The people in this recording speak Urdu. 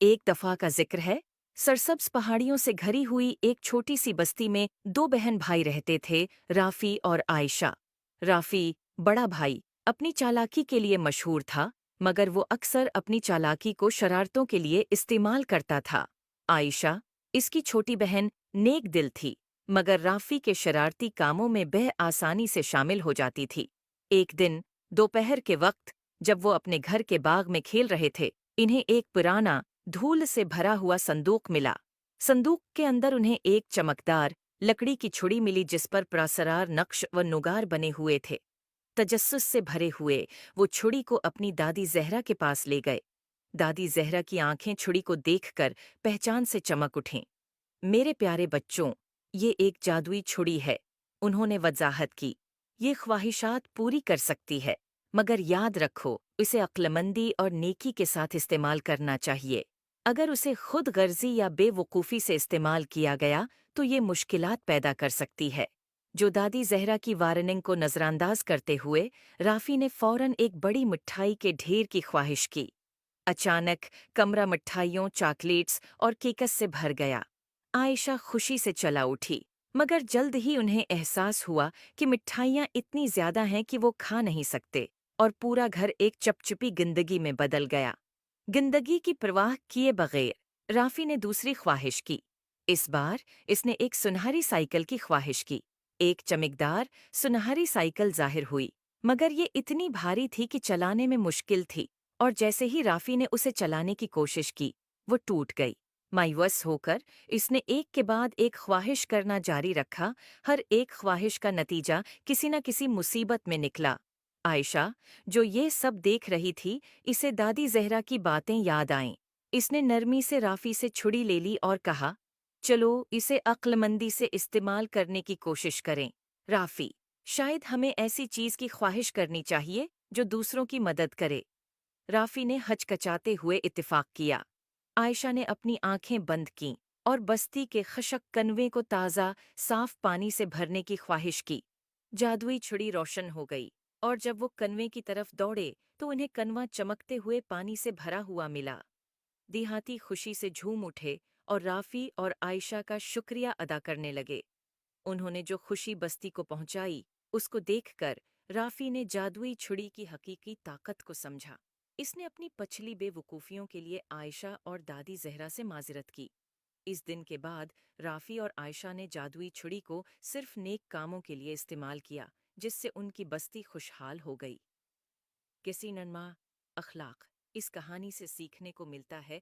ایک دفعہ کا ذکر ہے، سرسبز پہاڑیوں سے گھری ہوئی ایک چھوٹی سی بستی میں دو بہن بھائی رہتے تھے، رافی اور عائشہ۔ رافی، بڑا بھائی، اپنی چالاکی کے لیے مشہور تھا، مگر وہ اکثر اپنی چالاکی کو شرارتوں کے لیے استعمال کرتا تھا۔ عائشہ، اس کی چھوٹی بہن، نیک دل تھی، مگر رافی کے شرارتی کاموں میں بے آسانی سے شامل ہو جاتی تھی۔ ایک دن دوپہر کے وقت جب وہ اپنے گھر کے باغ میں کھیل رہے تھے، انہیں ایک پرانا دھول سے بھرا ہوا صندوق ملا۔ صندوق کے اندر انہیں ایک چمکدار لکڑی کی چھڑی ملی جس پر پراسرار نقش و نگار بنے ہوئے تھے۔ تجسس سے بھرے ہوئے وہ چھڑی کو اپنی دادی زہرا کے پاس لے گئے۔ دادی زہرا کی آنکھیں چھڑی کو دیکھ کر پہچان سے چمک اٹھیں۔ میرے پیارے بچوں، یہ ایک جادوئی چھڑی ہے، انہوں نے وضاحت کی۔ یہ خواہشات پوری کر سکتی ہے، مگر یاد رکھو اسے عقلمندی اور نیکی کے ساتھ استعمال کرنا چاہیے۔ اگر اسے خود غرضی یا بے وقوفی سے استعمال کیا گیا تو یہ مشکلات پیدا کر سکتی ہے۔ جو دادی زہرا کی وارننگ کو نظر انداز کرتے ہوئے رافی نے فوراً ایک بڑی مٹھائی کے ڈھیر کی خواہش کی۔ اچانک کمرہ مٹھائیوں، چاکلیٹس اور کیکس سے بھر گیا۔ عائشہ خوشی سے چلا اٹھی، مگر جلد ہی انہیں احساس ہوا کہ مٹھائیاں اتنی زیادہ ہیں کہ وہ کھا نہیں سکتے، اور پورا گھر ایک چپچپی گندگی میں بدل گیا۔ گندگی کی پرواہ کیے بغیر رافی نے دوسری خواہش کی۔ اس بار اس نے ایک سنہری سائیکل کی خواہش کی۔ ایک چمکدار سنہری سائیکل ظاہر ہوئی، مگر یہ اتنی بھاری تھی کہ چلانے میں مشکل تھی، اور جیسے ہی رافی نے اسے چلانے کی کوشش کی، وہ ٹوٹ گئی۔ مایوس ہو کر اس نے ایک کے بعد ایک خواہش کرنا جاری رکھا، ہر ایک خواہش کا نتیجہ کسی نہ کسی مصیبت میں نکلا۔ عائشہ، جو یہ سب دیکھ رہی تھی، اسے دادی زہرا کی باتیں یاد آئیں۔ اس نے نرمی سے رافی سے چھڑی لے لی اور کہا، چلو اسے عقل مندی سے استعمال کرنے کی کوشش کریں۔ رافی، شاید ہمیں ایسی چیز کی خواہش کرنی چاہیے جو دوسروں کی مدد کرے۔ رافی نے ہچکچاتے ہوئے اتفاق کیا۔ عائشہ نے اپنی آنکھیں بند کیں اور بستی کے خشک کنویں کو تازہ، صاف پانی سے بھرنے کی خواہش کی۔ جادوئی چھڑی روشن ہو گئی، اور جب وہ کنویں کی طرف دوڑے تو انہیں کنواں چمکتے ہوئے پانی سے بھرا ہوا ملا۔ دیہاتی خوشی سے جھوم اٹھے اور رافی اور عائشہ کا شکریہ ادا کرنے لگے۔ انہوں نے جو خوشی بستی کو پہنچائی، اس کو دیکھ کر رافی نے جادوئی چھڑی کی حقیقی طاقت کو سمجھا۔ اس نے اپنی پچھلی بے وقوفیوں کے لیے عائشہ اور دادی زہرا سے معذرت کی۔ اس دن کے بعد رافی اور عائشہ نے جادوئی چھڑی کو صرف نیک کاموں کے لیے استعمال کیا، جس سے ان کی بستی خوشحال ہو گئی۔ کسی ننما اخلاق اس کہانی سے سیکھنے کو ملتا ہے